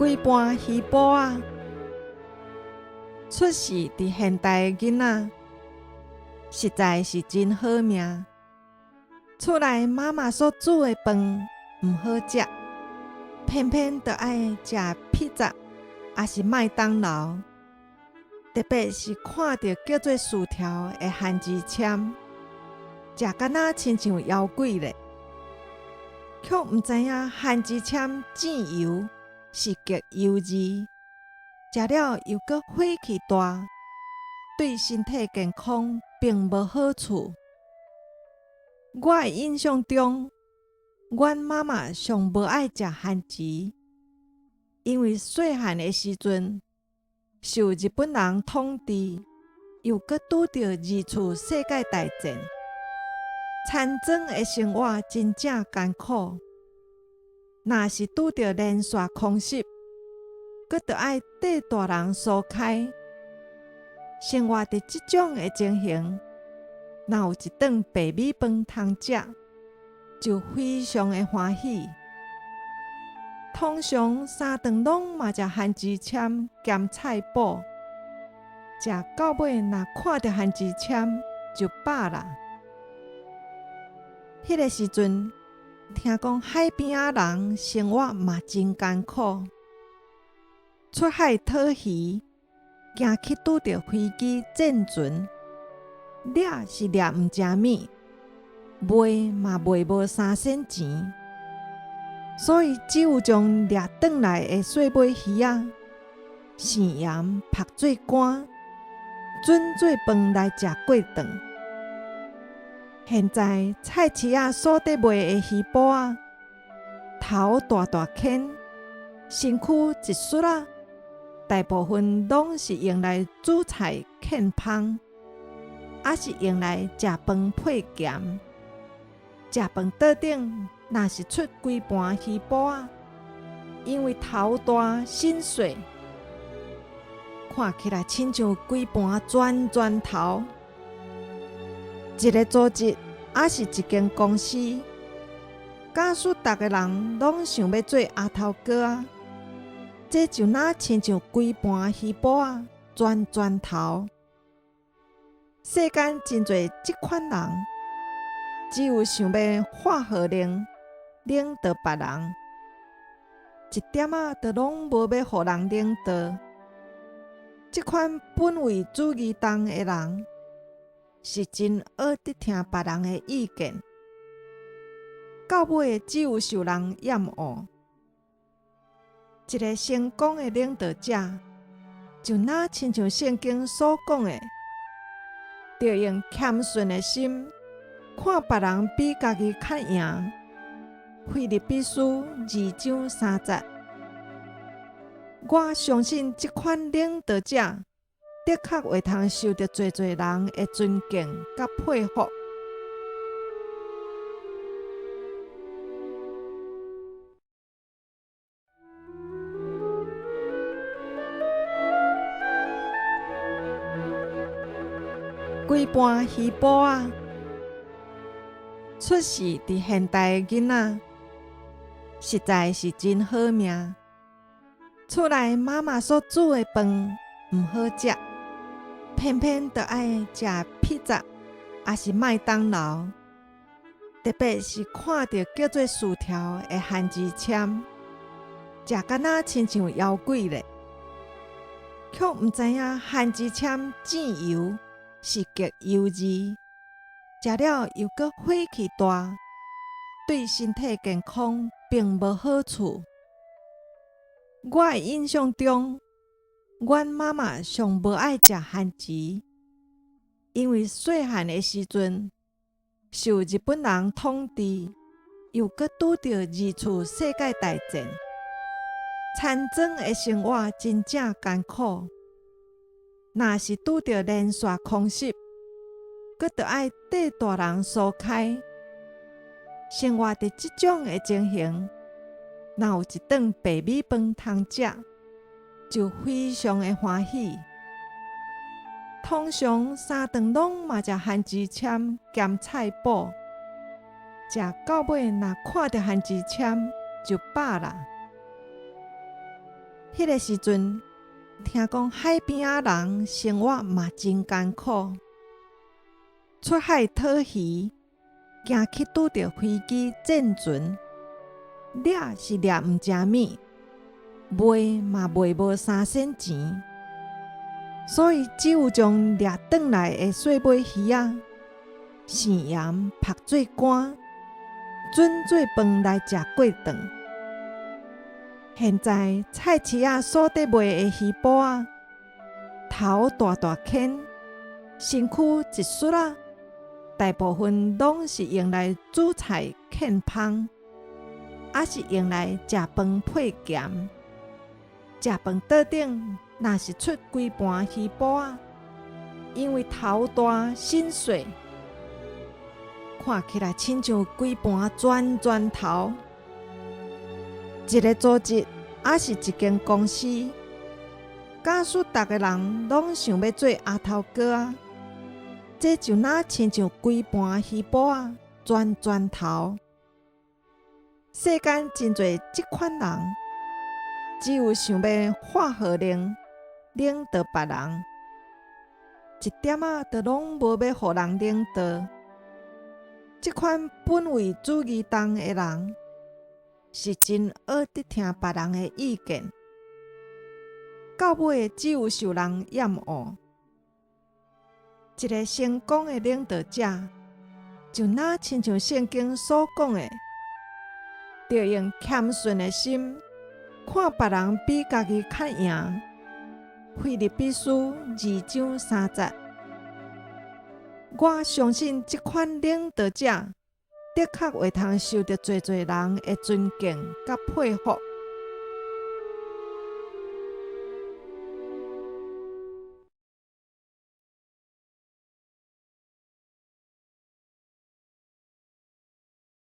规盘鱼煲仔，出世伫现代的囡仔，实在是真好命。厝内妈妈所煮的饭毋好食，偏偏就爱食披萨，也是麦当劳。特别是看到叫做薯条的番薯签，食敢若亲像妖怪咧，却毋知影番薯签蘸油是极油腻，食了又阁火气大，对身体健康并无好处。我的印象中，阮妈妈上无爱食番薯，因为细汉的时阵受日本人统治，又阁拄着二次世界大战，参庄的生活真正艰苦。若是拄着连续空袭，阁着爱缀大人疏开，生活伫即种的情形，若有一顿白米饭通食，就非常的欢喜。通常3顿拢嘛食番薯签兼菜脯，食到尾若看到番薯签就饱啦。迄个时阵，听讲海边仔人生活嘛真艰苦，出海讨鱼，惊去拄着飞机战船，掠是掠毋成物，卖嘛卖无3仙钱。所以只有将掠转来的细尾鱼仔生盐拍做干，准做饭来食过顿。现在菜市仔所伫卖的鱼煲仔，头大大坑，身躯一束仔，大部分拢是用来煮菜芡芳，还是用来食饭配咸。食饭桌顶若是出规盘鱼煲仔，因为头大身细，看起来亲像规盘全头。一个组织还是一间公司，假使逐个人拢想要做阿头哥啊，这就若亲像规盘鱼煲仔全头。世间真侪即款人，只有想要发号令，领导别人，一点仔都拢无要互人领导。即款本位主义重的人，是真爱得听别人的意见，到尾只有受人厌恶。一个成功的领导者，就若亲像圣经所讲的，着用谦逊的心，看别人比家己较赢。腓立比书2章3节。我相信这款领导者，的确会通受到侪人的尊敬甲佩服。规盘鱼煲仔，出世伫现代的囡仔，实在是真好命。厝内妈妈所煮的饭毋好食，偏偏就爱食披萨，也是麦当劳。特别是看到叫做薯条的番薯签，食敢若亲像妖怪咧，却毋知影番薯签蘸油是极油腻，食了又阁火气大，对身体健康并无好处。我的印象中，阮妈妈上无爱食番薯，因为细汉的时阵受日本人统治，又阁拄着二次世界大战，参庄的生活真正艰苦。若是拄着连续空袭，阁着爱缀大人疏开，生活伫即种的情形，若有一顿白米饭通食，就非常的欢喜。通常3顿拢嘛食番薯签兼菜脯，食到尾若看到番薯签就饱啦。迄个时阵，听讲海边仔人生活嘛真艰苦，出海讨鱼，惊去拄着飞机战船，掠是掠毋成物，卖嘛卖无3仙钱，所以只有将掠转来的细尾鱼仔生盐晒做干，准做饭来食过顿。现在菜市仔所得卖的鱼脯仔，头大大坑，身躯一束仔，大部分拢是用来煮菜芡芳，还是用来食饭配咸。食饭桌顶若是出规盘鱼脯仔，因为头大身细，看起来亲像规盘全头。一个组织还是一间公司，假使逐个人拢想要做阿头哥啊，这就若亲像规盘鱼脯仔全头。世间真侪即款人，只有想要发号令，领导别人，一点仔都拢无要互人领导。即款本位主义重的人，是真学得听别人的意见，到尾只有受人厌恶。一个成功的领导者，就若亲像圣经所讲的，着用谦逊的心，看别人比家己较赢。腓立比书2章3节。我相信这款领导者，的确会通受到侪人的尊敬甲佩服。